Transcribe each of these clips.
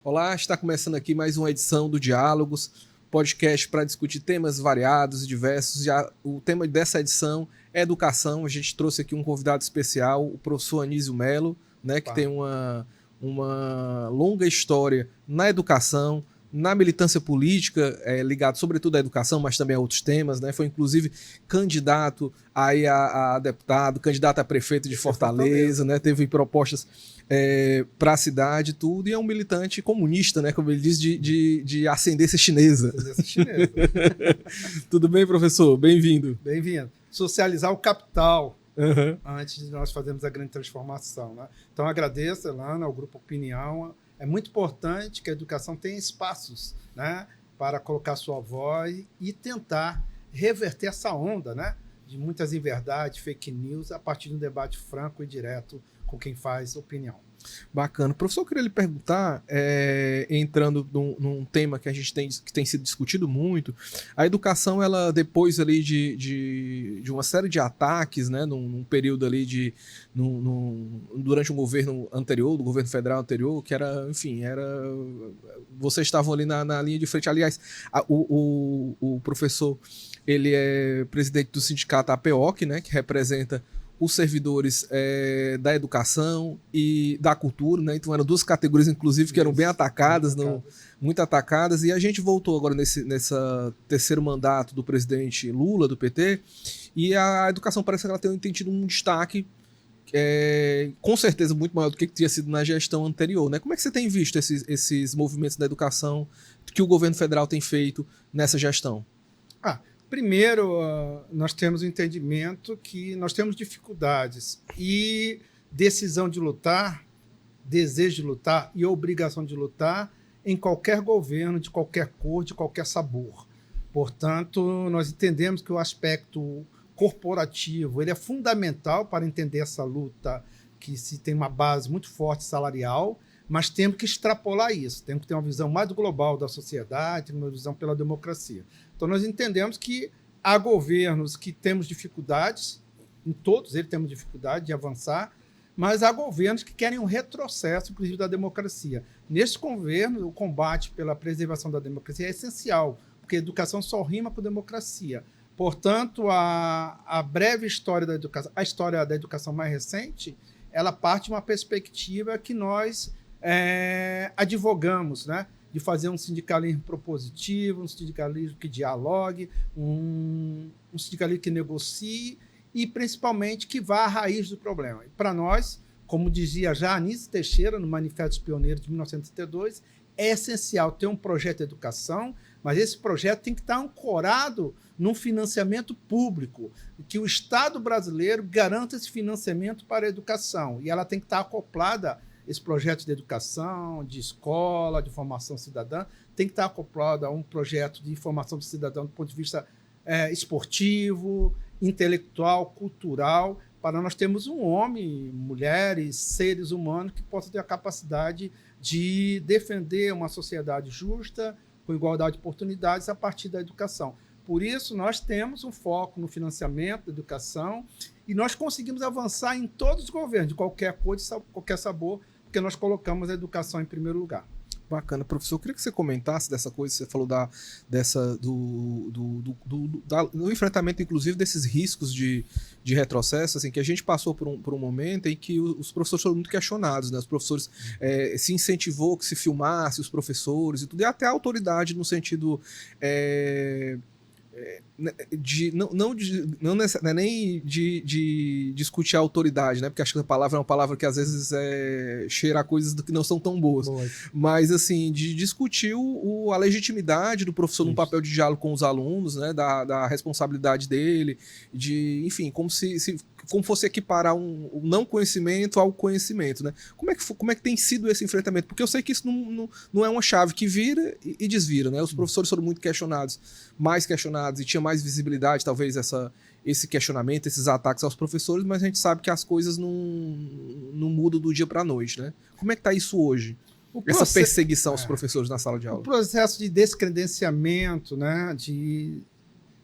Olá, está começando aqui mais uma edição do Diálogos, podcast para discutir temas variados e diversos. O tema dessa edição é educação. A gente trouxe aqui um convidado especial, o professor Anísio Melo, né, que tem uma longa história na educação, na militância política, ligado sobretudo à educação, mas também a outros temas, né? Foi inclusive candidato aí a deputado, candidato a prefeito de Fortaleza, né? Teve propostas para a cidade, tudo, e é um militante comunista, né? Como ele diz, de ascendência chinesa. Tudo bem, professor? Bem-vindo. Bem-vindo. Socializar o capital antes de nós fazermos a grande transformação, né? Então, agradeço, Elana, ao Grupo Opinião. É muito importante que a educação tenha espaços, né, para colocar sua voz e tentar reverter essa onda, né, de muitas inverdades, fake news, a partir de um debate franco e direto com quem faz opinião. Bacana. Professor, eu queria lhe perguntar, entrando num tema que a gente tem sido discutido muito, a educação, ela depois ali de uma série de ataques, né, num período ali durante um governo anterior, do governo federal anterior, que era, enfim, vocês estavam ali na linha de frente. Aliás, o professor, ele é presidente do sindicato APEOC, né, que representa os servidores da educação e da cultura, né? Então eram duas categorias, inclusive, que eram bem atacadas, muito atacadas, e a gente voltou agora nesse terceiro mandato do presidente Lula, do PT, e a educação parece que ela tem tido um destaque com certeza muito maior do que tinha sido na gestão anterior, né? Como é que você tem visto esses movimentos da educação que o governo federal tem feito nessa gestão? Primeiro, nós temos o entendimento que nós temos dificuldades e decisão de lutar, desejo de lutar e obrigação de lutar em qualquer governo, de qualquer cor, de qualquer sabor. Portanto, nós entendemos que o aspecto corporativo ele é fundamental para entender essa luta que se tem uma base muito forte salarial, mas temos que extrapolar isso, temos que ter uma visão mais global da sociedade, uma visão pela democracia. Então, nós entendemos que há governos que temos dificuldades, em todos eles temos dificuldade de avançar, mas há governos que querem um retrocesso, inclusive, da democracia. Neste governo, o combate pela preservação da democracia é essencial, porque educação só rima com democracia. Portanto, a breve história da educação, a história da educação mais recente, ela parte de uma perspectiva que nós advogamos, né? De fazer um sindicalismo propositivo, um sindicalismo que dialogue, um sindicalismo que negocie e, principalmente, que vá à raiz do problema. Para nós, como dizia já Anísio Teixeira, no Manifesto Pioneiro de 1932, é essencial ter um projeto de educação, mas esse projeto tem que estar ancorado num financiamento público, que o Estado brasileiro garanta esse financiamento para a educação, e ela tem que estar acoplada. Esse projeto de educação, de escola, de formação cidadã, tem que estar acoplado a um projeto de formação do cidadão do ponto de vista esportivo, intelectual, cultural, para nós termos um homem, mulheres, seres humanos que possam ter a capacidade de defender uma sociedade justa, com igualdade de oportunidades a partir da educação. Por isso, nós temos um foco no financiamento da educação e nós conseguimos avançar em todos os governos, de qualquer cor, de qualquer sabor, porque nós colocamos a educação em primeiro lugar. Bacana, professor. Eu queria que você comentasse dessa coisa, você falou do enfrentamento, inclusive, desses riscos de retrocesso, assim, que a gente passou por um momento em que os professores foram muito questionados, né? Os professores se incentivou que se filmasse os professores e tudo, e até a autoridade no sentido não é nem de discutir a autoridade, né? Porque acho que a palavra é uma palavra que às vezes cheira a coisas que não são tão boas. Mas assim, de discutir a legitimidade do professor no papel de diálogo com os alunos, né? Da responsabilidade dele, enfim, como fosse equiparar um não conhecimento ao conhecimento, né? Como é que tem sido esse enfrentamento? Porque eu sei que isso não é uma chave que vira e desvira, né? Os professores foram muito questionados, mais questionados, e tinha mais visibilidade, talvez, esse questionamento, esses ataques aos professores, mas a gente sabe que as coisas não mudam do dia para a noite, né? Como é que está isso hoje? Essa perseguição aos professores na sala de aula? O processo de descredenciamento, né, de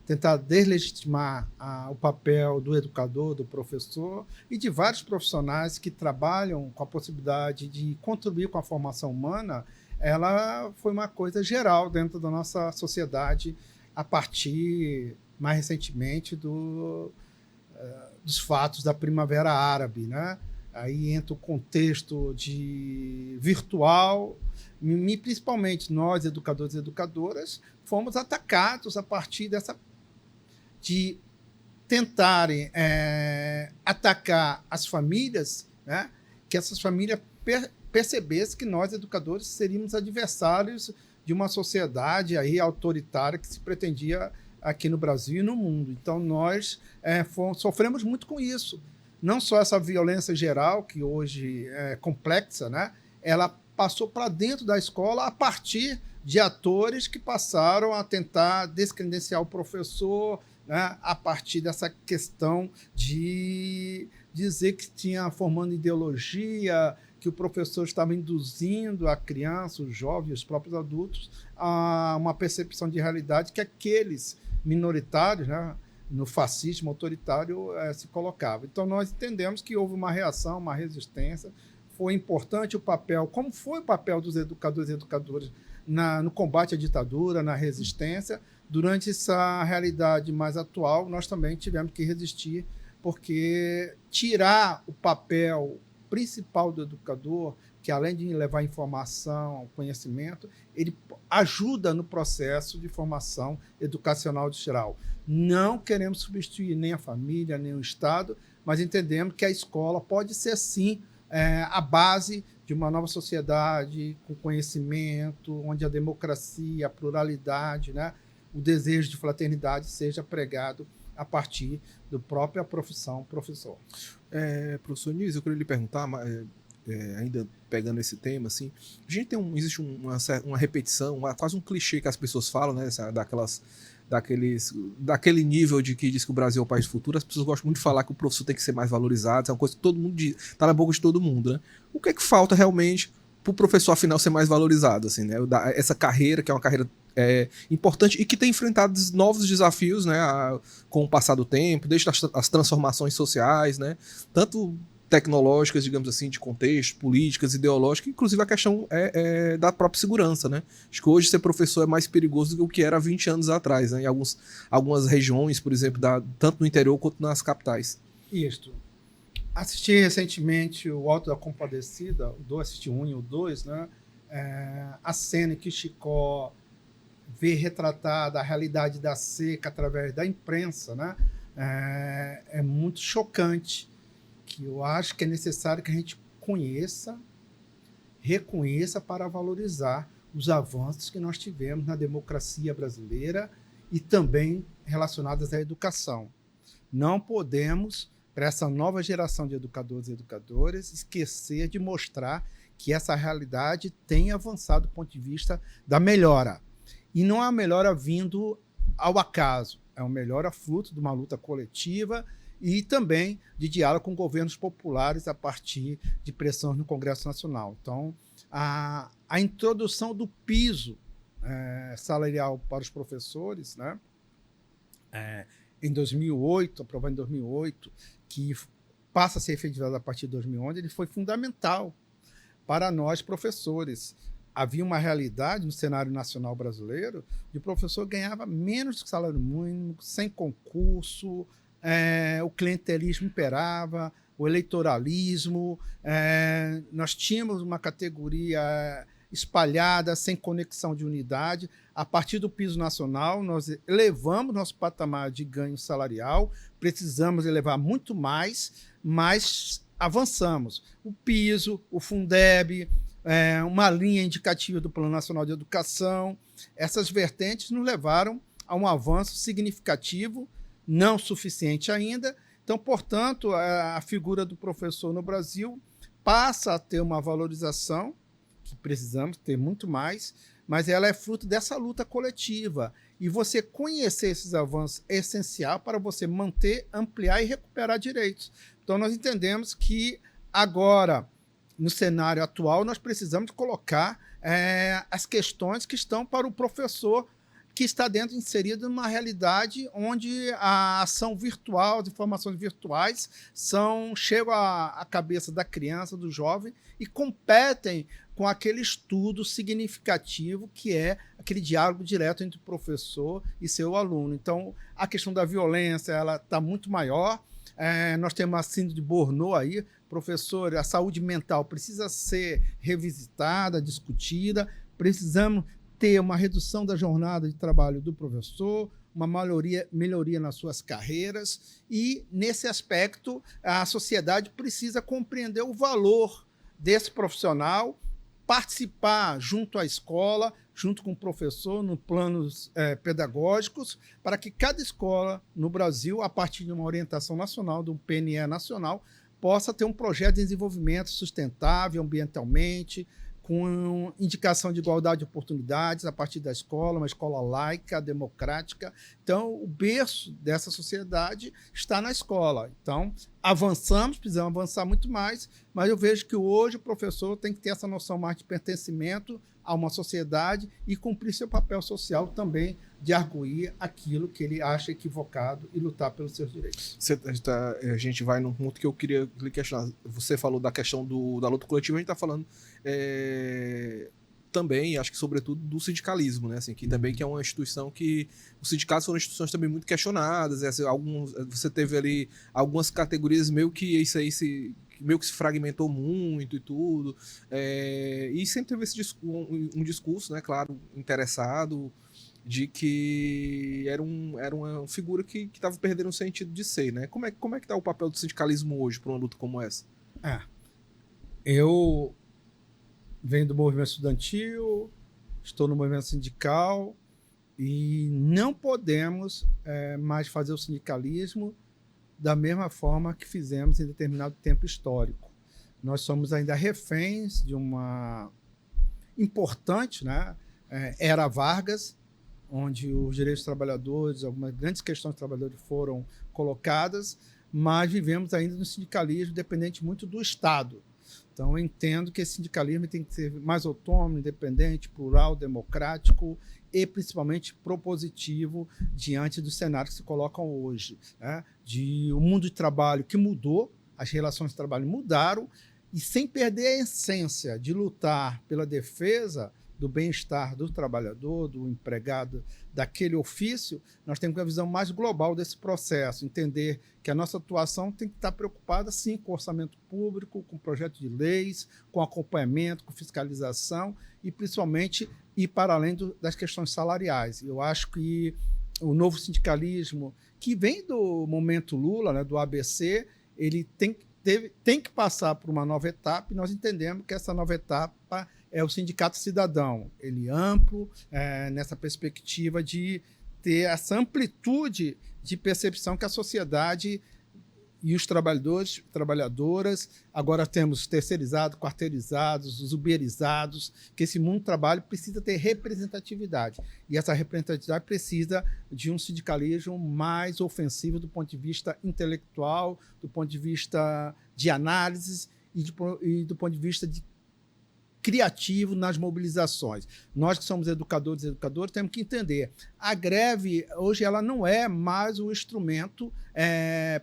tentar deslegitimar o papel do educador, do professor e de vários profissionais que trabalham com a possibilidade de contribuir com a formação humana, ela foi uma coisa geral dentro da nossa sociedade a partir, mais recentemente, dos fatos da Primavera Árabe, né? Aí entra o contexto de virtual, e principalmente nós, educadores e educadoras, fomos atacados a partir de tentarem atacar as famílias, né? Que essas famílias percebessem que nós, educadores, seríamos adversários de uma sociedade aí autoritária que se pretendia aqui no Brasil e no mundo. Então, nós sofremos muito com isso. Não só essa violência geral, que hoje é complexa, né? Ela passou para dentro da escola a partir de atores que passaram a tentar descredenciar o professor, né? A partir dessa questão de dizer que tinha formando ideologia, que o professor estava induzindo a criança, os jovens, os próprios adultos a uma percepção de realidade que aqueles minoritários, né, no fascismo autoritário, se colocavam. Então, nós entendemos que houve uma reação, uma resistência. Foi importante o papel, como foi o papel dos educadores e educadoras no combate à ditadura, na resistência. Durante essa realidade mais atual, nós também tivemos que resistir, porque tirar o papel principal do educador, que além de levar informação, conhecimento, ele ajuda no processo de formação educacional geral. Não queremos substituir nem a família, nem o Estado, mas entendemos que a escola pode ser, sim, a base de uma nova sociedade com conhecimento, onde a democracia, a pluralidade, né, o desejo de fraternidade seja pregado a partir da própria profissão professor. Professor Nísio, eu queria lhe perguntar, ainda pegando esse tema, assim, a gente existe uma repetição, quase um clichê que as pessoas falam, né, daquele nível de que diz que o Brasil é o país do futuro. As pessoas gostam muito de falar que o professor tem que ser mais valorizado, é uma coisa que todo mundo diz, tá na boca de todo mundo, né? O que é que falta realmente para o professor, afinal, ser mais valorizado, assim, né? Essa carreira, que é uma carreira importante e que tem enfrentado novos desafios, né, com o passar do tempo, desde as transformações sociais, né, tanto tecnológicas, digamos assim, de contexto, políticas, ideológicas, inclusive a questão da própria segurança, né? Acho que hoje ser professor é mais perigoso do que o que era há 20 anos atrás, né? Em algumas regiões, por exemplo, tanto no interior quanto nas capitais. Isso. Assisti recentemente o Alto da Compadecida, assisti 1 e o 2, né? A cena em que Chicó vê retratada a realidade da seca através da imprensa, né? É muito chocante, que eu acho que é necessário que a gente reconheça para valorizar os avanços que nós tivemos na democracia brasileira e também relacionados à educação. Não podemos, para essa nova geração de educadores e educadoras, esquecer de mostrar que essa realidade tem avançado do ponto de vista da melhora. E não é uma melhora vindo ao acaso, é uma melhora fruto de uma luta coletiva e também de diálogo com governos populares a partir de pressões no Congresso Nacional. Então, a introdução do piso salarial para os professores, né, em 2008, aprovado em 2008, que passa a ser efetivado a partir de 2011, ele foi fundamental para nós, professores. Havia uma realidade no cenário nacional brasileiro de o professor ganhava menos do que salário mínimo, sem concurso, o clientelismo imperava, o eleitoralismo, nós tínhamos uma categoria espalhada, sem conexão de unidade. A partir do piso nacional, nós elevamos nosso patamar de ganho salarial, precisamos elevar muito mais, mas avançamos. O piso, o Fundeb, uma linha indicativa do Plano Nacional de Educação, essas vertentes nos levaram a um avanço significativo, não suficiente ainda. Então, portanto, a figura do professor no Brasil passa a ter uma valorização, que precisamos ter muito mais, mas ela é fruto dessa luta coletiva. E você conhecer esses avanços é essencial para você manter, ampliar e recuperar direitos. Então, nós entendemos que agora, no cenário atual, nós precisamos colocar as questões que estão para o professor que está inserido numa realidade onde a ação virtual, as informações virtuais chegam à cabeça da criança, do jovem, e competem com aquele estudo significativo que é aquele diálogo direto entre o professor e seu aluno. Então, a questão da violência ela está muito maior. Nós temos a síndrome de Burnout aí, professor, a saúde mental precisa ser revisitada, discutida, precisamos ter uma redução da jornada de trabalho do professor, uma melhoria nas suas carreiras e, nesse aspecto, a sociedade precisa compreender o valor desse profissional, participar junto à escola, junto com o professor, nos planos pedagógicos, para que cada escola no Brasil, a partir de uma orientação nacional, do PNE nacional, possa ter um projeto de desenvolvimento sustentável ambientalmente, com indicação de igualdade de oportunidades a partir da escola, uma escola laica, democrática. Então, o berço dessa sociedade está na escola. Então, precisamos avançar muito mais, mas eu vejo que hoje o professor tem que ter essa noção mais de pertencimento a uma sociedade e cumprir seu papel social também de arguir aquilo que ele acha equivocado e lutar pelos seus direitos. A gente vai num ponto que eu queria lhe questionar. Você falou da questão da luta coletiva, a gente está falando também, acho que sobretudo, do sindicalismo, né? Assim, que também que é uma instituição que... Os sindicatos foram instituições também muito questionadas, você teve ali algumas categorias meio que isso aí meio que se fragmentou muito e tudo, e sempre teve um discurso, né, claro, interessado, de que era uma figura que estava perdendo o sentido de ser, né? Como é que está o papel do sindicalismo hoje para uma luta como essa? Eu venho do movimento estudantil, estou no movimento sindical e não podemos mais fazer o sindicalismo da mesma forma que fizemos em determinado tempo histórico. Nós somos ainda reféns de uma importante, né, era Vargas, onde os direitos dos trabalhadores, algumas grandes questões dos trabalhadores foram colocadas, mas vivemos ainda no sindicalismo dependente muito do Estado. Então, eu entendo que esse sindicalismo tem que ser mais autônomo, independente, plural, democrático e, principalmente, propositivo diante dos cenários que se colocam hoje, né? O mundo de trabalho que mudou, as relações de trabalho mudaram, e sem perder a essência de lutar pela defesa do bem-estar do trabalhador, do empregado, daquele ofício, nós temos uma visão mais global desse processo, entender que a nossa atuação tem que estar preocupada, sim, com orçamento público, com projeto de leis, com acompanhamento, com fiscalização e, principalmente, ir para além das questões salariais. Eu acho que o novo sindicalismo, que vem do momento Lula, né, do ABC, ele tem que passar por uma nova etapa, e nós entendemos que essa nova etapa é o sindicato cidadão, ele amplo, nessa perspectiva de ter essa amplitude de percepção que a sociedade e os trabalhadores, trabalhadoras, agora temos terceirizados, quarteirizados, os uberizados, que esse mundo do trabalho precisa ter representatividade. E essa representatividade precisa de um sindicalismo mais ofensivo do ponto de vista intelectual, do ponto de vista de análise e do ponto de vista de criativo nas mobilizações. Nós que somos educadores e educadoras temos que entender, a greve hoje ela não é mais o instrumento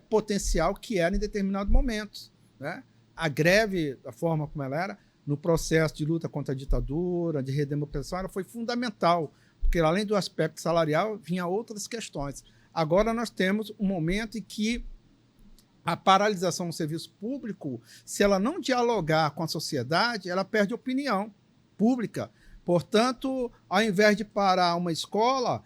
potencial que era em determinados momentos, né? A greve, da forma como ela era, no processo de luta contra a ditadura, de redemocratização, ela foi fundamental, porque além do aspecto salarial, vinha outras questões. Agora nós temos um momento em que a paralisação do serviço público, se ela não dialogar com a sociedade, ela perde opinião pública. Portanto, ao invés de parar uma escola,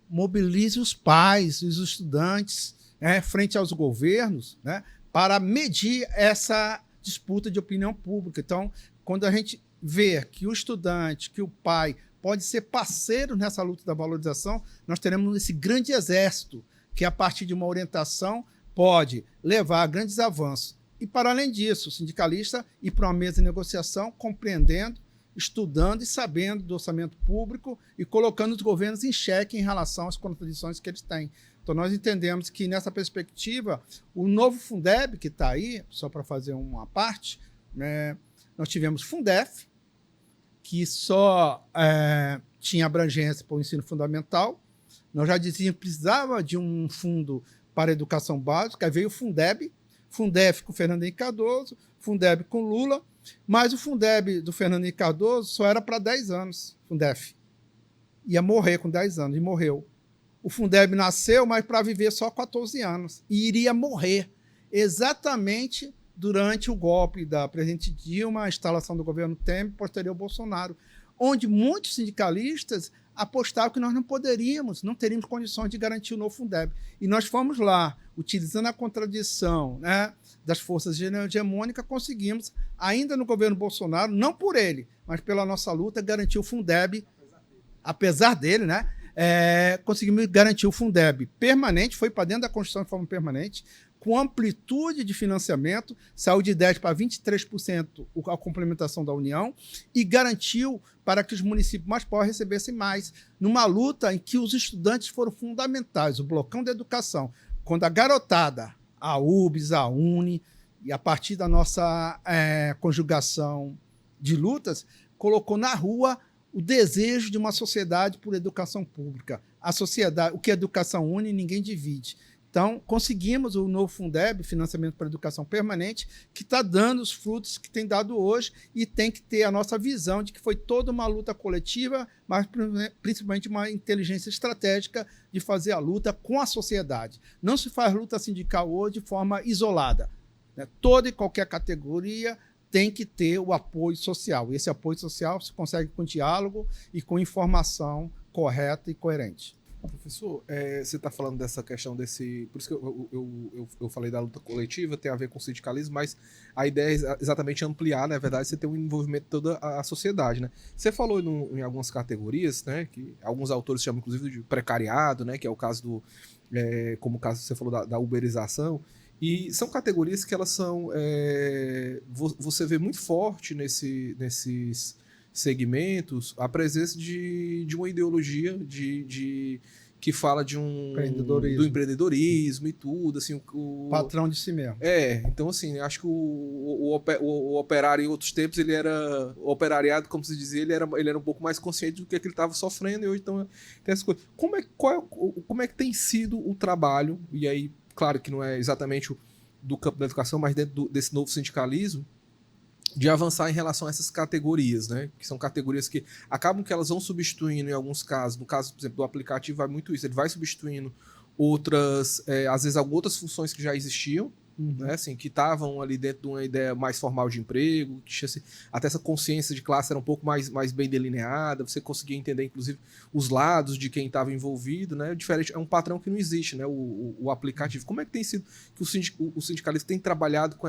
mobilize os pais, os estudantes, frente aos governos, né, para medir essa disputa de opinião pública. Então, quando a gente vê que o estudante, que o pai pode ser parceiro nessa luta da valorização, nós teremos esse grande exército que, a partir de uma orientação, pode levar a grandes avanços. E, para além disso, o sindicalista ir para uma mesa de negociação, compreendendo, estudando e sabendo do orçamento público e colocando os governos em xeque em relação às contradições que eles têm. Então, nós entendemos que, nessa perspectiva, o novo Fundeb, que está aí, só para fazer uma parte, né, nós tivemos Fundef, que só tinha abrangência para o ensino fundamental. Nós já dizíamos que precisava de um fundo para a educação básica, aí veio o Fundeb, Fundef com Fernando Henrique Cardoso, Fundeb com Lula, Mas o Fundeb do Fernando Henrique Cardoso só era para 10 anos, Fundef. Ia morrer com 10 anos, e morreu. O Fundeb nasceu, mas para viver só 14 anos. E iria morrer exatamente durante o golpe da presidente Dilma, a instalação do governo Temer, posterior ao Bolsonaro, onde muitos sindicalistas apostavam que nós não teríamos condições de garantir o novo Fundeb. E nós fomos lá, utilizando a contradição, né, das forças hegemônicas, conseguimos, ainda no governo Bolsonaro, não por ele, mas pela nossa luta, garantir o Fundeb, apesar dele, né? Conseguimos garantir o Fundeb permanente, foi para dentro da Constituição de forma permanente, com amplitude de financiamento, saiu de 10% para 23% a complementação da União e garantiu para que os municípios mais pobres recebessem mais, numa luta em que os estudantes foram fundamentais, o blocão da educação, quando a garotada, a UBS, a UNE, e a partir da nossa conjugação de lutas, colocou na rua o desejo de uma sociedade por educação pública. A sociedade, o que a educação une, ninguém divide. Então, conseguimos o novo Fundeb, financiamento para educação permanente, que está dando os frutos que tem dado hoje e tem que ter a nossa visão de que foi toda uma luta coletiva, mas principalmente uma inteligência estratégica de fazer a luta com a sociedade. Não se faz luta sindical hoje de forma isolada, né? Toda e qualquer categoria tem que ter o apoio social. E esse apoio social se consegue com diálogo e com informação correta e coerente. Professor, você está falando dessa questão desse... Por isso que eu falei da luta coletiva, tem a ver com o sindicalismo, mas a ideia é exatamente ampliar, na verdade, você ter um envolvimento de toda a sociedade, né? Você falou em algumas categorias, né, que alguns autores chamam, inclusive, de precariado, né, que é o caso do... como o caso que você falou da uberização, e são categorias que elas são... você vê muito forte nesses segmentos a presença de uma ideologia que fala do empreendedorismo e tudo, assim, o patrão de si mesmo. Então assim, acho que o operário em outros tempos, ele era o operariado, como se dizia, ele era um pouco mais consciente do que ele estava sofrendo, e hoje então tem essas coisas. Como é que tem sido o trabalho, e aí, claro que não é exatamente do campo da educação, mas dentro desse novo sindicalismo, de avançar em relação a essas categorias, né? Que são categorias que acabam que elas vão substituindo em alguns casos. No caso, por exemplo, do aplicativo, vai muito isso. Ele vai substituindo outras, às vezes, algumas outras funções que já existiam, né? Assim, que estavam ali dentro de uma ideia mais formal de emprego, que assim, até essa consciência de classe era um pouco mais bem delineada, você conseguia entender, inclusive, os lados de quem estava envolvido, né? Diferente, é um padrão que não existe, né? O aplicativo. Como é que tem sido que o sindicalista tem trabalhado com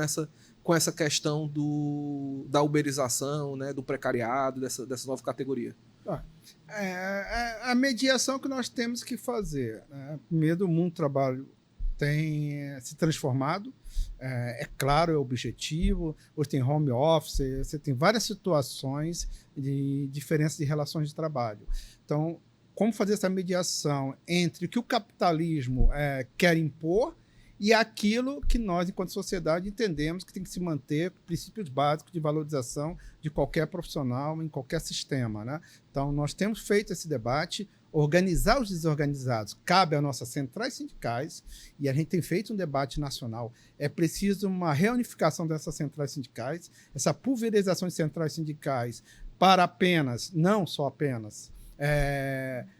essa questão da uberização, né, do precariado, dessa nova categoria? A mediação que nós temos que fazer, né? Primeiro, o mundo do trabalho tem se transformado, claro, é objetivo, hoje tem home office, você tem várias situações de diferença de relações de trabalho. Então, como fazer essa mediação entre o que o capitalismo quer impor e aquilo que nós, enquanto sociedade, entendemos que tem que se manter princípios básicos de valorização de qualquer profissional em qualquer sistema, né? Então, nós temos feito esse debate, organizar os desorganizados cabe às nossas centrais sindicais, e a gente tem feito um debate nacional. É preciso uma reunificação dessas centrais sindicais, essa pulverização de centrais sindicais para apenas, não só apenas,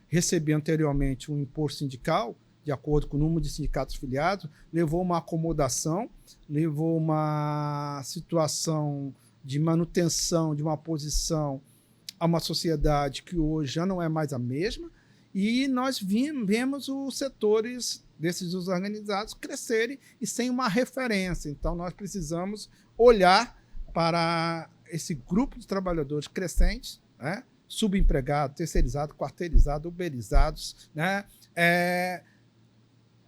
receber anteriormente um imposto sindical, de acordo com o número de sindicatos filiados, levou uma acomodação, levou uma situação de manutenção de uma posição a uma sociedade que hoje já não é mais a mesma, e nós vemos os setores desses desorganizados crescerem e sem uma referência. Então, nós precisamos olhar para esse grupo de trabalhadores crescentes, né? Subempregados, terceirizados, quarteirizados, uberizados, né?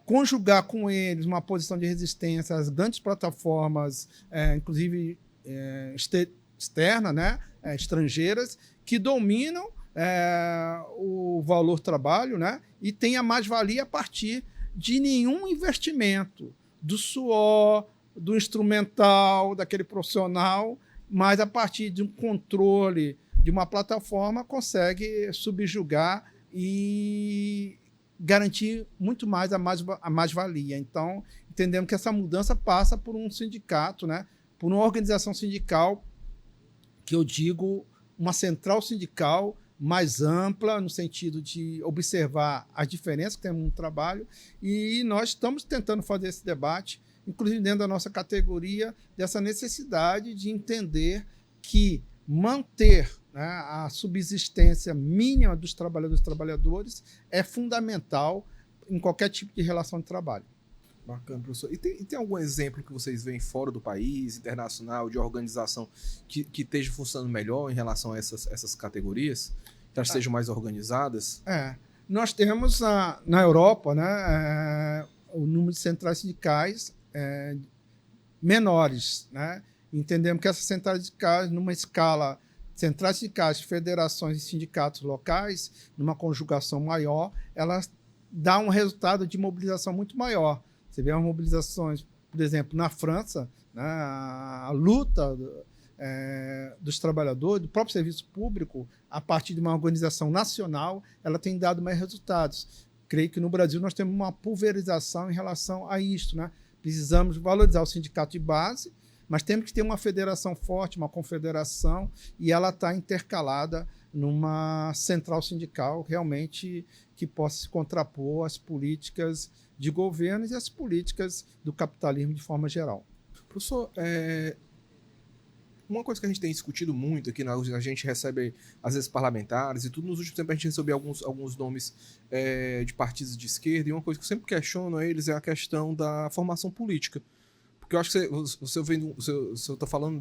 Conjugar com eles uma posição de resistência às grandes plataformas, inclusive externas, né? Estrangeiras, que dominam o valor trabalho, né? E tem a mais-valia a partir de nenhum investimento, do suor, do instrumental, daquele profissional, mas a partir de um controle de uma plataforma consegue subjugar e garantir muito mais a mais-valia. Então, entendemos que essa mudança passa por um sindicato, né? Por uma organização sindical que eu digo uma central sindical mais ampla, no sentido de observar as diferenças que temos no trabalho, e nós estamos tentando fazer esse debate, inclusive dentro da nossa categoria, dessa necessidade de entender que manter, né, a subsistência mínima dos trabalhadores e trabalhadoras é fundamental em qualquer tipo de relação de trabalho. Bacana, professor. E tem algum exemplo que vocês veem fora do país, internacional, de organização que esteja funcionando melhor em relação a essas categorias? Que elas estejam mais organizadas? Nós temos na Europa, né, o número de centrais sindicais menores, né? Entendemos que essas centrais sindicais, numa escala, centrais sindicais, federações e sindicatos locais, numa conjugação maior, elas dão um resultado de mobilização muito maior. Você vê as mobilizações, por exemplo, na França, né, a luta dos trabalhadores, do próprio serviço público, a partir de uma organização nacional, ela tem dado mais resultados. Creio que no Brasil nós temos uma pulverização em relação a isto, né? Precisamos valorizar o sindicato de base, mas temos que ter uma federação forte, uma confederação, e ela está intercalada numa central sindical realmente que possa se contrapor às políticas de governos e às políticas do capitalismo de forma geral. Professor, uma coisa que a gente tem discutido muito aqui, a gente recebe, às vezes, parlamentares e tudo, nos últimos tempos a gente recebeu alguns nomes de partidos de esquerda, e uma coisa que eu sempre questiono a eles é a questão da formação política. Porque eu acho que você está falando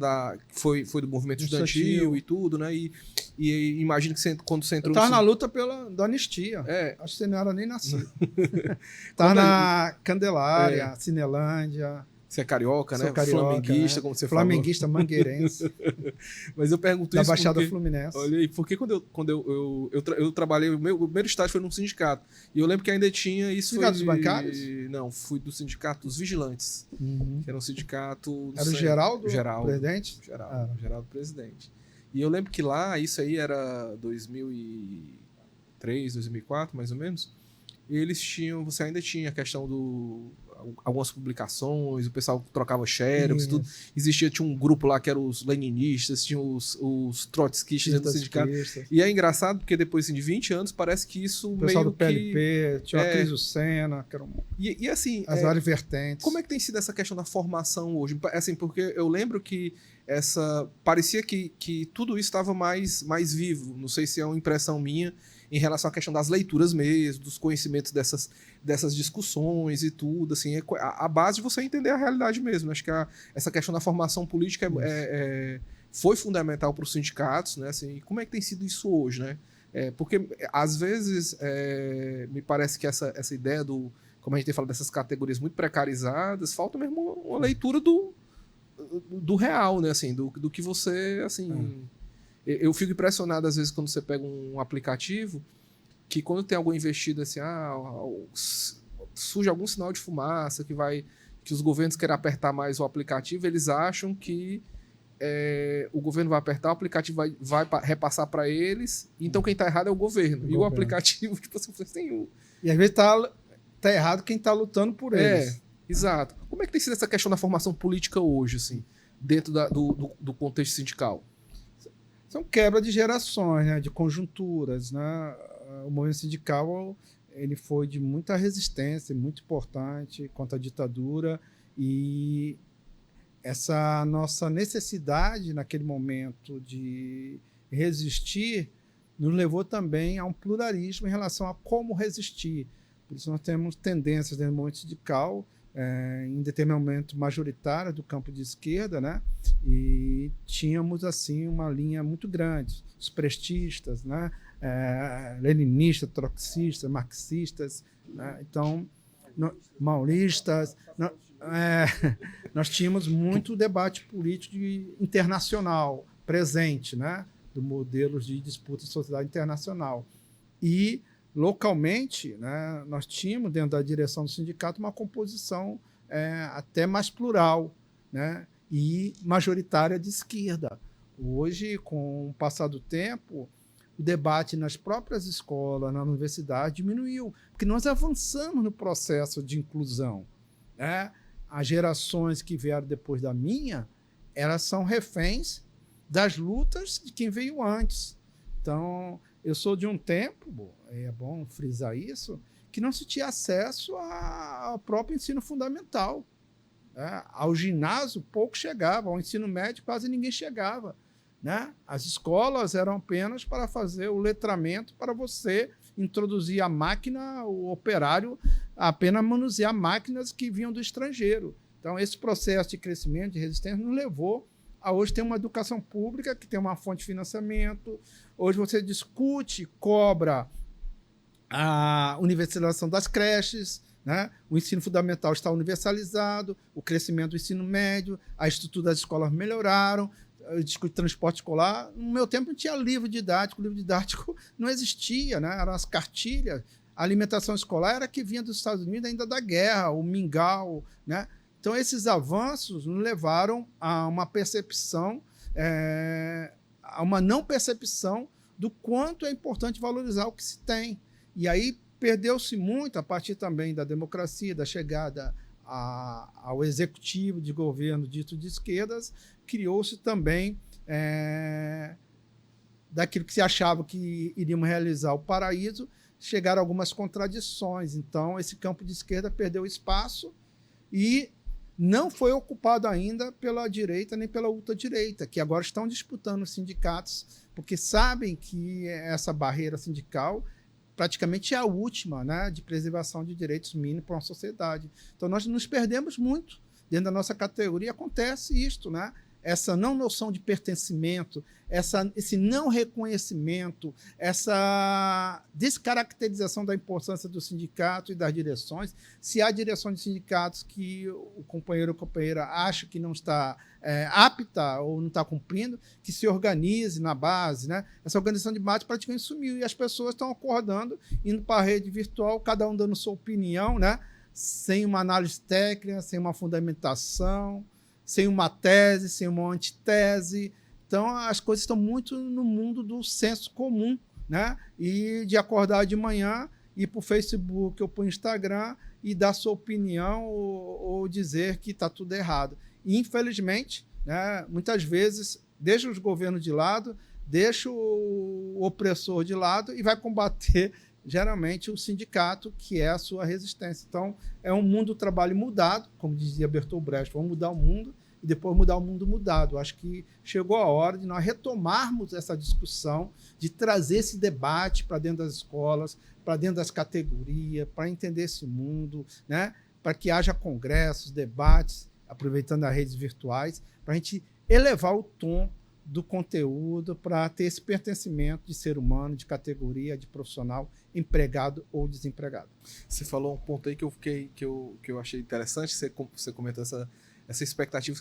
foi do movimento estudantil e tudo, né? E imagino que quando você entrou... Eu estava na luta da anistia. Acho que você não era nem nascido. Estava na Candelária, Cinelândia. Você é carioca, né? Carioca, flamenguista, né? Como você flamenguista, falou. Mangueirense. Mas eu pergunto da isso Baixada porque, Fluminense. Olha aí, porque quando eu trabalhei, o meu primeiro estágio foi num sindicato. E eu lembro que ainda tinha isso. Sindicato dos bancários? Não, fui do sindicato dos vigilantes. Que era um sindicato... Era o Geraldo? Geraldo. Presidente? Geraldo presidente. E eu lembro que lá, isso aí era 2003, 2004, mais ou menos. E eles tinham... Você ainda tinha a questão algumas publicações, o pessoal trocava xerox, tudo. Tinha um grupo lá que eram os leninistas, tinha os trotskistas dentro do sindicato. E é engraçado porque depois assim, de 20 anos parece que isso o pessoal meio do PLP, tinha a Cris Lucena, que eram e assim, as várias vertentes. Como é que tem sido essa questão da formação hoje? Assim, porque eu lembro que parecia que tudo isso estava mais vivo. Não sei se é uma impressão minha em relação à questão das leituras mesmo, dos conhecimentos dessas discussões e tudo, assim, a base de você entender a realidade mesmo. Acho que essa questão da formação política foi fundamental para os sindicatos, né? Assim, como é que tem sido isso hoje, né? Porque, às vezes, me parece que essa ideia como a gente tem falado, dessas categorias muito precarizadas, falta mesmo uma leitura do real, né? Assim, do que você, assim... Eu fico impressionado, às vezes, quando você pega um aplicativo, que quando tem alguma investida, assim, surge algum sinal de fumaça, que os governos querem apertar mais o aplicativo, eles acham que o governo vai apertar, o aplicativo vai repassar para eles, então quem está errado é o governo. O aplicativo, tipo assim, tem E às vezes tá errado quem está lutando por eles. Exato. Como é que tem sido essa questão da formação política hoje, assim, dentro do contexto sindical? São quebra de gerações, né, de conjunturas, né? O movimento sindical ele foi de muita resistência, muito importante contra a ditadura, e essa nossa necessidade naquele momento de resistir nos levou também a um pluralismo em relação a como resistir. Por isso nós temos tendências dentro do movimento sindical, em determinado momento majoritária do campo de esquerda, né? E tínhamos assim uma linha muito grande, os prestistas, né? Leninistas, trotskistas, marxistas, né? Então, mauristas, nós tínhamos muito debate político internacional presente, né? Do modelos de disputa de sociedade internacional. E localmente, né, nós tínhamos dentro da direção do sindicato uma composição até mais plural, né, e majoritária de esquerda. Hoje, com o passar do tempo, o debate nas próprias escolas, na universidade, diminuiu, porque nós avançamos no processo de inclusão, né? As gerações que vieram depois da minha, elas são reféns das lutas de quem veio antes. Então, eu sou de um tempo, é bom frisar isso, que não se tinha acesso ao próprio ensino fundamental. Né? Ao ginásio, pouco chegava, ao ensino médio, quase ninguém chegava. Né? As escolas eram apenas para fazer o letramento, para você introduzir a máquina, o operário, apenas manusear máquinas que vinham do estrangeiro. Então, esse processo de crescimento, de resistência, nos levou a hoje ter uma educação pública que tem uma fonte de financiamento. Hoje você discute, cobra a universalização das creches, né? O ensino fundamental está universalizado, o crescimento do ensino médio, a estrutura das escolas melhoraram, discute transporte escolar. No meu tempo não tinha livro didático não existia, né? Eram as cartilhas. A alimentação escolar era que vinha dos Estados Unidos ainda da guerra, o mingau, né? Então, esses avanços nos levaram a uma percepção, a uma não percepção do quanto é importante valorizar o que se tem. E aí perdeu-se muito, a partir também da democracia, da chegada ao executivo de governo dito de esquerdas, criou-se também daquilo que se achava que iríamos realizar o paraíso, chegaram algumas contradições. Então, esse campo de esquerda perdeu espaço e não foi ocupado ainda pela direita nem pela ultradireita, que agora estão disputando os sindicatos, porque sabem que essa barreira sindical praticamente é a última, né, de preservação de direitos mínimos para uma sociedade. Então, nós nos perdemos muito. Dentro da nossa categoria acontece isto, né? Essa não noção de pertencimento, esse não reconhecimento, essa descaracterização da importância do sindicato e das direções. Se há direção de sindicatos que o companheiro ou companheira acha que não está apta ou não está cumprindo, que se organize na base, né? Essa organização de base praticamente sumiu e as pessoas estão acordando, indo para a rede virtual, cada um dando sua opinião, né? Sem uma análise técnica, sem uma fundamentação, sem uma tese, sem uma antitese. Então, as coisas estão muito no mundo do senso comum, né? E de acordar de manhã, ir para o Facebook ou para o Instagram e dar sua opinião ou dizer que está tudo errado. E, infelizmente, né, muitas vezes, deixa os governos de lado, deixa o opressor de lado e vai combater, geralmente, o sindicato, que é a sua resistência. Então, é um mundo do trabalho mudado, como dizia Bertolt Brecht, vamos mudar o mundo e depois mudar o mundo mudado. Acho que chegou a hora de nós retomarmos essa discussão, de trazer esse debate para dentro das escolas, para dentro das categorias, para entender esse mundo, né? Para que haja congressos, debates, aproveitando as redes virtuais, para a gente elevar o tom do conteúdo para ter esse pertencimento de ser humano, de categoria, de profissional, empregado ou desempregado. Você falou um ponto aí que eu achei interessante, você comentou essa expectativa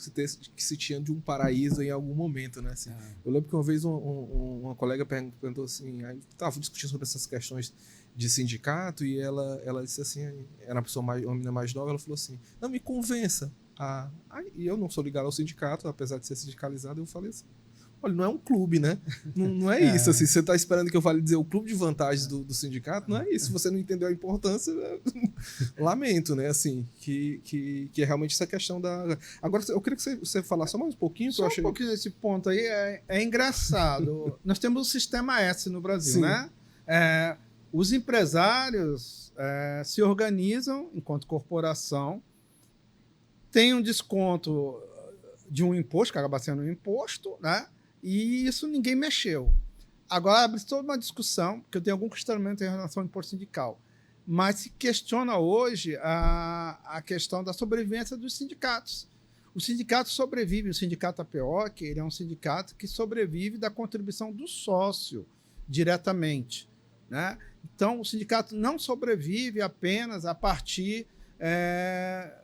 que se tinha de um paraíso em algum momento, né? Assim, eu lembro que uma vez uma colega perguntou assim, aí estava discutindo sobre essas questões de sindicato e ela disse assim, era uma menina mais nova, ela falou assim, não, me convença. E eu não sou ligado ao sindicato, apesar de ser sindicalizado, eu falei assim, olha, não é um clube, né? Não é isso. Assim, você está esperando que eu fale dizer o clube de vantagens do sindicato? Não é isso. Se você não entendeu a importância, lamento, né? Assim, que é realmente essa questão da... Agora, eu queria que você falasse só mais um pouquinho. Só um pouquinho desse ponto aí. É engraçado. Nós temos o Sistema S no Brasil, sim, né? Os empresários se organizam enquanto corporação, tem um desconto de um imposto, que acaba sendo um imposto, né? E isso ninguém mexeu. Agora abre toda uma discussão, porque eu tenho algum questionamento em relação ao imposto sindical, mas se questiona hoje a questão da sobrevivência dos sindicatos. O sindicato sobrevive, o sindicato APO, que ele é um sindicato que sobrevive da contribuição do sócio diretamente, né? Então, o sindicato não sobrevive apenas a partir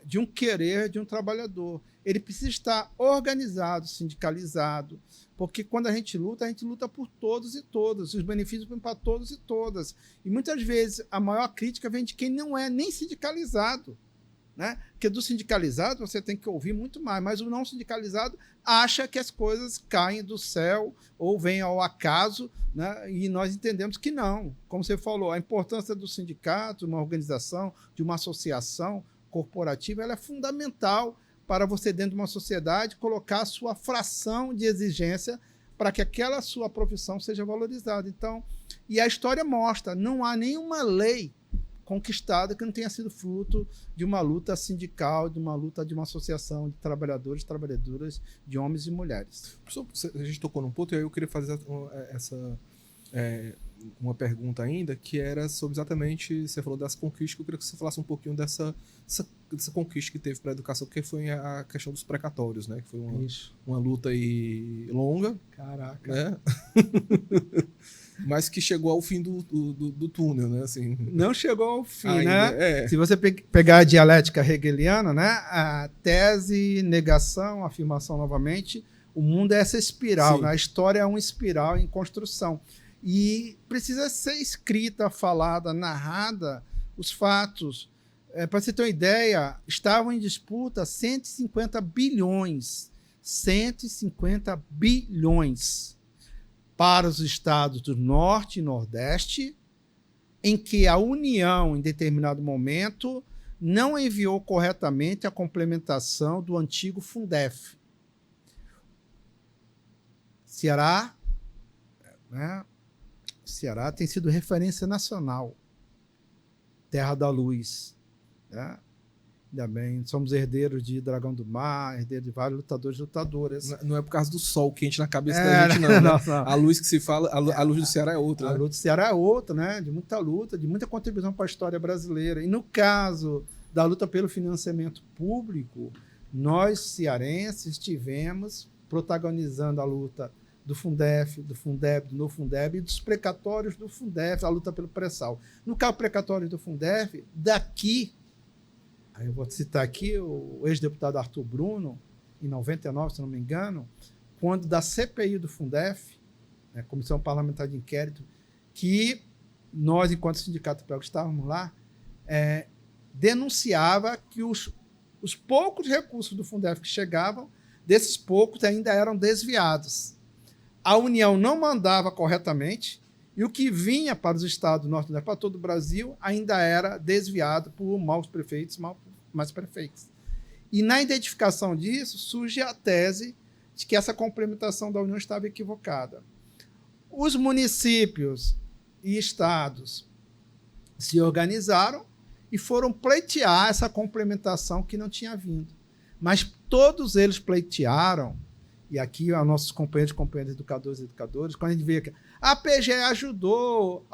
de um querer de um trabalhador. Ele precisa estar organizado, sindicalizado, porque quando a gente luta por todos e todas, os benefícios vão para todos e todas. E muitas vezes a maior crítica vem de quem não é nem sindicalizado, né? Porque do sindicalizado você tem que ouvir muito mais, mas o não sindicalizado acha que as coisas caem do céu ou vêm ao acaso, né? E nós entendemos que não. Como você falou, a importância do sindicato, uma organização, de uma associação corporativa, ela é fundamental para você, dentro de uma sociedade, colocar a sua fração de exigência para que aquela sua profissão seja valorizada. Então, e a história mostra, não há nenhuma lei conquistada que não tenha sido fruto de uma luta sindical, de uma luta de uma associação de trabalhadores e trabalhadoras, de homens e mulheres. Professor, a gente tocou num ponto e aí eu queria fazer uma pergunta ainda, que era sobre exatamente, você falou das conquistas, que eu queria que você falasse um pouquinho dessa conquista que teve para a educação, que foi a questão dos precatórios, né? Que foi uma luta aí longa. Caraca. Né? Mas que chegou ao fim do túnel, né? Assim, não chegou ao fim, ainda, né? Se você pegar a dialética hegeliana, né? A tese, negação, afirmação novamente, o mundo é essa espiral, né? A história é uma espiral em construção. E precisa ser escrita, falada, narrada os fatos. Para você ter uma ideia, estavam em disputa 150 bilhões. 150 bilhões para os estados do Norte e Nordeste, em que a União, em determinado momento, não enviou corretamente a complementação do antigo Fundef. Ceará, né? Ceará tem sido referência nacional. Terra da Luz. Né? Ainda bem, somos herdeiros de Dragão do Mar, herdeiros de vários lutadores e lutadoras. Não é por causa do sol quente na cabeça da gente, não. Né? Não. A luz que se fala, a luz do Ceará é outra. A luz do Ceará é outra, né? De muita luta, de muita contribuição para a história brasileira. E no caso da luta pelo financiamento público, nós, cearenses, estivemos protagonizando a luta do Fundef, do Fundeb, do Nofundeb e dos precatórios do Fundef, a luta pelo pré-sal. No caso precatório do Fundef, daqui, aí eu vou citar aqui o ex-deputado Arthur Bruno, em 99, se não me engano, quando da CPI do Fundef, né, Comissão Parlamentar de Inquérito, que nós, enquanto sindicato pélvico, estávamos lá, denunciava que os poucos recursos do Fundef que chegavam, desses poucos ainda eram desviados. A União não mandava corretamente e o que vinha para os estados do Norte, para todo o Brasil, ainda era desviado por maus prefeitos, mais prefeitos. E na identificação disso, surge a tese de que essa complementação da União estava equivocada. Os municípios e estados se organizaram e foram pleitear essa complementação que não tinha vindo. Mas todos eles pleitearam. E aqui, os nossos companheiros e companheiras educadores e educadoras, quando a gente vê que a PGE ajudou,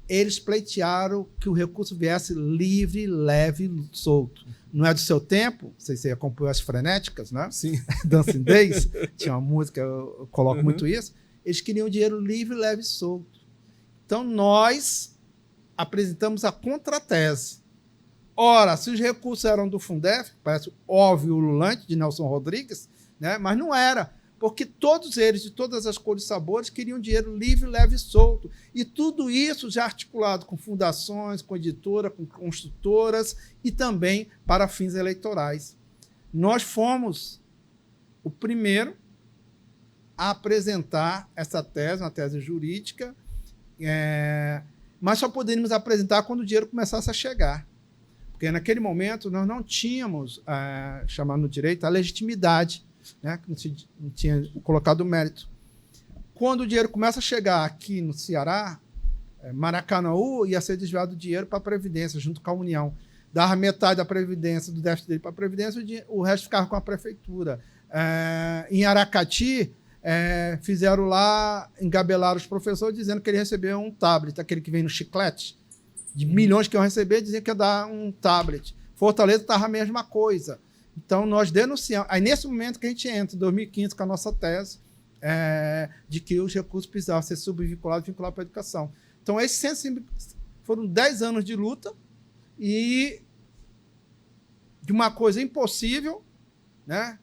eles pleitearam que o recurso viesse livre, leve, solto. Não é do seu tempo? Não sei se você acompanhou as frenéticas, né? Sim. Dancing Days, tinha uma música, eu coloco muito isso. Eles queriam dinheiro livre, leve e solto. Então, nós apresentamos a contratese. Ora, se os recursos eram do Fundef, parece óbvio e ululante, de Nelson Rodrigues, né? Mas não era, porque todos eles, de todas as cores e sabores, queriam dinheiro livre, leve e solto. E tudo isso já articulado com fundações, com editora, com construtoras e também para fins eleitorais. Nós fomos o primeiro a apresentar essa tese, uma tese jurídica, mas só poderíamos apresentar quando o dinheiro começasse a chegar. Porque naquele momento nós não tínhamos, chamado no direito, a legitimidade, né? Não tinha colocado o mérito. Quando o dinheiro começa a chegar aqui no Ceará, Maracanaú ia ser desviado o dinheiro para a Previdência, junto com a União. Dava metade da Previdência, do déficit dele para a Previdência, o resto ficava com a Prefeitura. Em Aracati, fizeram lá, engabelaram os professores, dizendo que ele recebeu um tablet, aquele que vem no chiclete, de milhões que iam receber, diziam que ia dar um tablet. Fortaleza estava a mesma coisa. Então, nós denunciamos. Aí, nesse momento que a gente entra, em 2015, com a nossa tese, de que os recursos precisavam ser subvinculados e vinculados para a educação. Então, esses foram 10 anos de luta e de uma coisa impossível, né?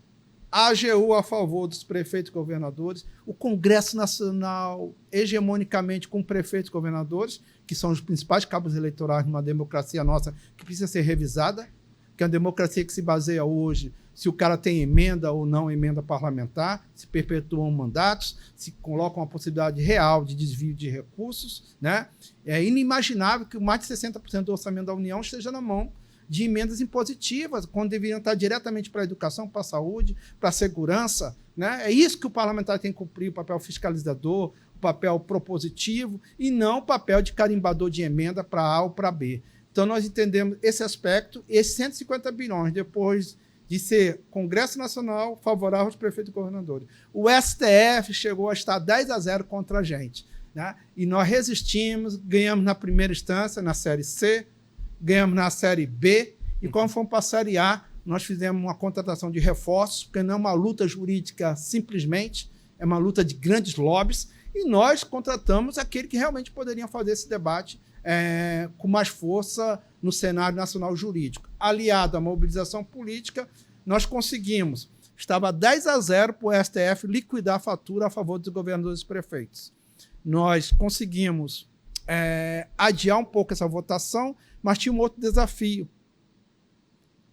A AGU a favor dos prefeitos e governadores, o Congresso Nacional hegemonicamente com prefeitos e governadores, que são os principais cabos eleitorais numa democracia nossa que precisa ser revisada, que é uma democracia que se baseia hoje se o cara tem emenda ou não emenda parlamentar, se perpetuam mandatos, se colocam uma possibilidade real de desvio de recursos, né? É inimaginável que mais de 60% do orçamento da União esteja na mão de emendas impositivas, quando deveriam estar diretamente para a educação, para a saúde, para a segurança, né? É isso que o parlamentar tem que cumprir, o papel fiscalizador, o papel propositivo, e não o papel de carimbador de emenda para A ou para B. Então, nós entendemos esse aspecto, esses 150 bilhões, depois de ser Congresso Nacional favorável aos prefeitos e governadores. O STF chegou a estar 10-0 contra a gente, né? E nós resistimos, ganhamos na primeira instância, na Série C, ganhamos na Série B, e quando fomos para a Série A, nós fizemos uma contratação de reforços, porque não é uma luta jurídica simplesmente, é uma luta de grandes lobbies, e nós contratamos aquele que realmente poderiam fazer esse debate com mais força no cenário nacional jurídico. Aliado à mobilização política, nós conseguimos, estava 10-0 para o STF liquidar a fatura a favor dos governadores e prefeitos. Nós conseguimos adiar um pouco essa votação, mas tinha um outro desafio: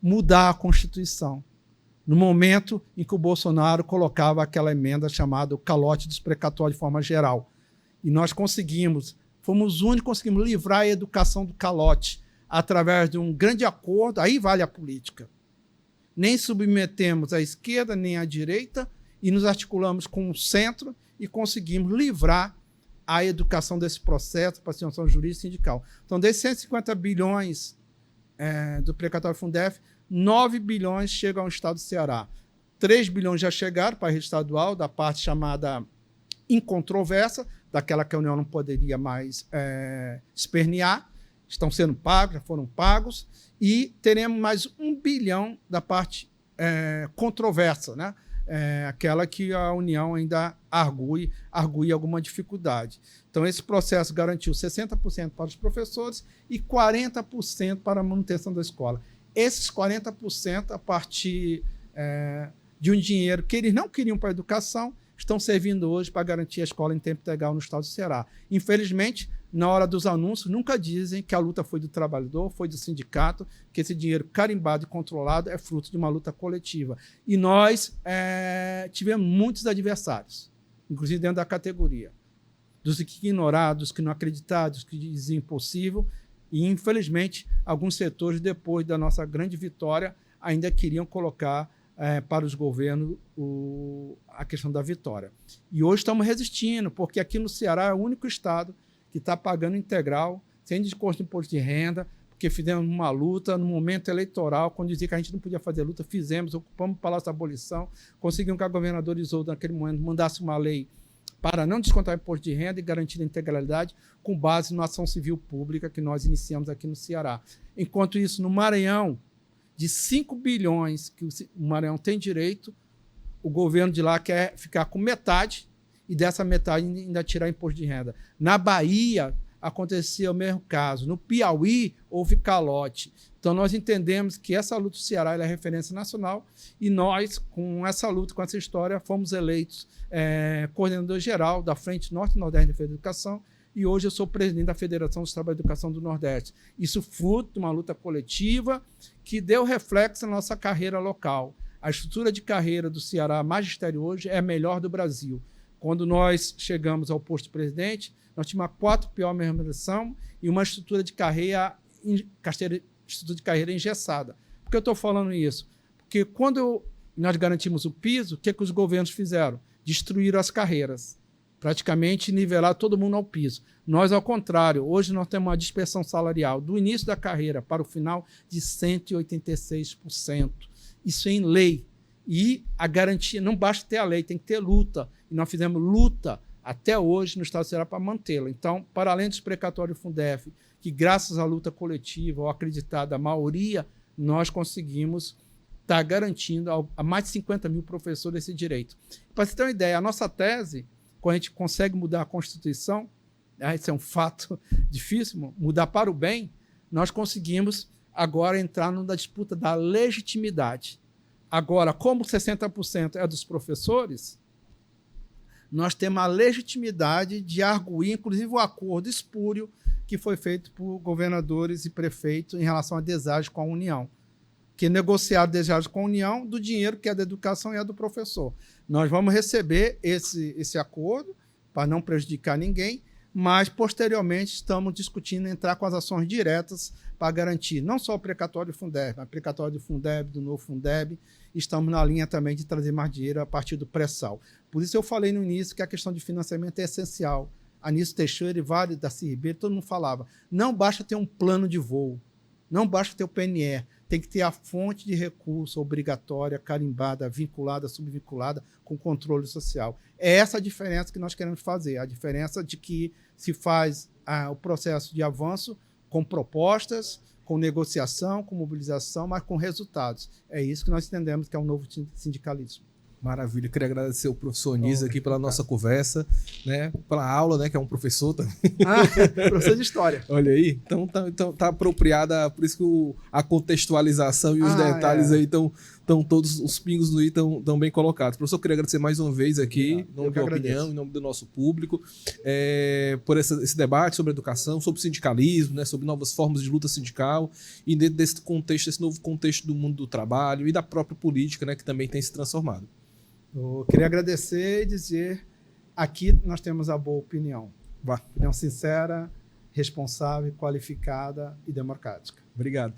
mudar a Constituição. No momento em que o Bolsonaro colocava aquela emenda chamada o calote dos precatórios de forma geral. E nós conseguimos, fomos os únicos que conseguimos livrar a educação do calote através de um grande acordo. Aí vale a política. Nem submetemos a esquerda nem a direita e nos articulamos com o centro e conseguimos livrar a educação desse processo para a situação jurídica e sindical. Então, desses 150 bilhões do precatório Fundef, 9 bilhões chegam ao estado do Ceará. 3 bilhões já chegaram para a rede estadual, da parte chamada incontroversa, daquela que a União não poderia mais espernear. Estão sendo pagos, já foram pagos. E teremos mais 1 bilhão da parte controversa, né? Aquela que a União ainda argui alguma dificuldade. Então, esse processo garantiu 60% para os professores e 40% para a manutenção da escola. Esses 40%, a partir de um dinheiro que eles não queriam para a educação, estão servindo hoje para garantir a escola em tempo integral no estado do Ceará. Infelizmente, na hora dos anúncios, nunca dizem que a luta foi do trabalhador, foi do sindicato, que esse dinheiro carimbado e controlado é fruto de uma luta coletiva. E nós tivemos muitos adversários, inclusive dentro da categoria. Dos que ignoraram, dos que não acreditaram, dos que diziam impossível. E, infelizmente, alguns setores, depois da nossa grande vitória, ainda queriam colocar para os governos a questão da vitória. E hoje estamos resistindo, porque aqui no Ceará é o único estado que está pagando integral, sem desconto de imposto de renda, porque fizemos uma luta no momento eleitoral, quando dizia que a gente não podia fazer luta, fizemos, ocupamos o Palácio da Abolição, conseguimos que a governadora Isolda, naquele momento, mandasse uma lei para não descontar o imposto de renda e garantir a integralidade, com base na ação civil pública que nós iniciamos aqui no Ceará. Enquanto isso, no Maranhão, de 5 bilhões que o Maranhão tem direito, o governo de lá quer ficar com metade e dessa metade ainda tirar imposto de renda. Na Bahia, acontecia o mesmo caso. No Piauí, houve calote. Então, nós entendemos que essa luta do Ceará é referência nacional e nós, com essa luta, com essa história, fomos eleitos coordenador-geral da Frente Norte e Nordeste de Defesa da Educação e hoje eu sou presidente da Federação dos Trabalhadores de Educação do Nordeste. Isso fruto de uma luta coletiva que deu reflexo na nossa carreira local. A estrutura de carreira do Ceará magistério hoje é a melhor do Brasil. Quando nós chegamos ao posto de presidente, nós tínhamos a 4 pior remuneração e uma estrutura de carreira engessada. Por que eu estou falando isso? Porque quando nós garantimos o piso, o que os governos fizeram? Destruíram as carreiras, praticamente nivelar todo mundo ao piso. Nós, ao contrário, hoje nós temos uma dispersão salarial do início da carreira para o final de 186%. Isso é em lei. E a garantia, não basta ter a lei, tem que ter luta. E nós fizemos luta até hoje no estado do Ceará para mantê-la. Então, para além dos precatórios Fundef, que graças à luta coletiva, ou acreditada, a maioria, nós conseguimos estar garantindo a mais de 50 mil professores esse direito. Para você ter uma ideia, a nossa tese, quando a gente consegue mudar a Constituição, isso é um fato difícil, mudar para o bem, nós conseguimos agora entrar na disputa da legitimidade. Agora, como 60% é dos professores, nós temos a legitimidade de arguir, inclusive, o acordo espúrio que foi feito por governadores e prefeitos em relação a deságio com a União, que negociaram deságio com a União do dinheiro que é da educação e é do professor. Nós vamos receber esse acordo para não prejudicar ninguém, mas posteriormente estamos discutindo entrar com as ações diretas para garantir não só o precatório do Fundeb, mas o precatório do Fundeb, do novo Fundeb. Estamos na linha também de trazer mais dinheiro a partir do pré-sal. Por isso eu falei no início que a questão de financiamento é essencial. Anísio Teixeira e Vale da Ribeiro, todo mundo falava, não basta ter um plano de voo, não basta ter o PNE, tem que ter a fonte de recurso obrigatória, carimbada, vinculada, subvinculada, com controle social. É essa a diferença que nós queremos fazer, a diferença de que se faz o processo de avanço com propostas, com negociação, com mobilização, mas com resultados. É isso que nós entendemos que é um novo sindicalismo. Maravilha, eu queria agradecer o professor Nísio aqui pela nossa conversa, né? Pela aula, né? Que é um professor também. Professor de história. Olha aí, então tá apropriada, por isso que a contextualização e os detalhes aí estão todos, os pingos no i estão bem colocados. Professor, eu queria agradecer mais uma vez aqui, em nome da opinião, em nome do nosso público, por esse debate sobre educação, sobre sindicalismo, né? Sobre novas formas de luta sindical e dentro desse contexto, esse novo contexto do mundo do trabalho e da própria política, né? Que também tem se transformado. Eu queria agradecer e dizer, aqui nós temos a boa opinião. Opinião sincera, responsável, qualificada e democrática. Obrigado.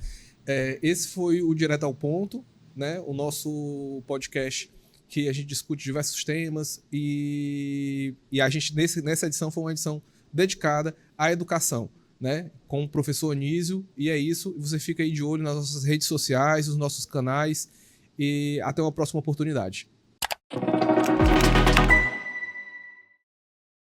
Esse foi o Direto ao Ponto, né? O nosso podcast que a gente discute diversos temas e a gente, nessa edição, foi uma edição dedicada à educação, né? Com o professor Nísio, e é isso. Você fica aí de olho nas nossas redes sociais, nos nossos canais, e até uma próxima oportunidade.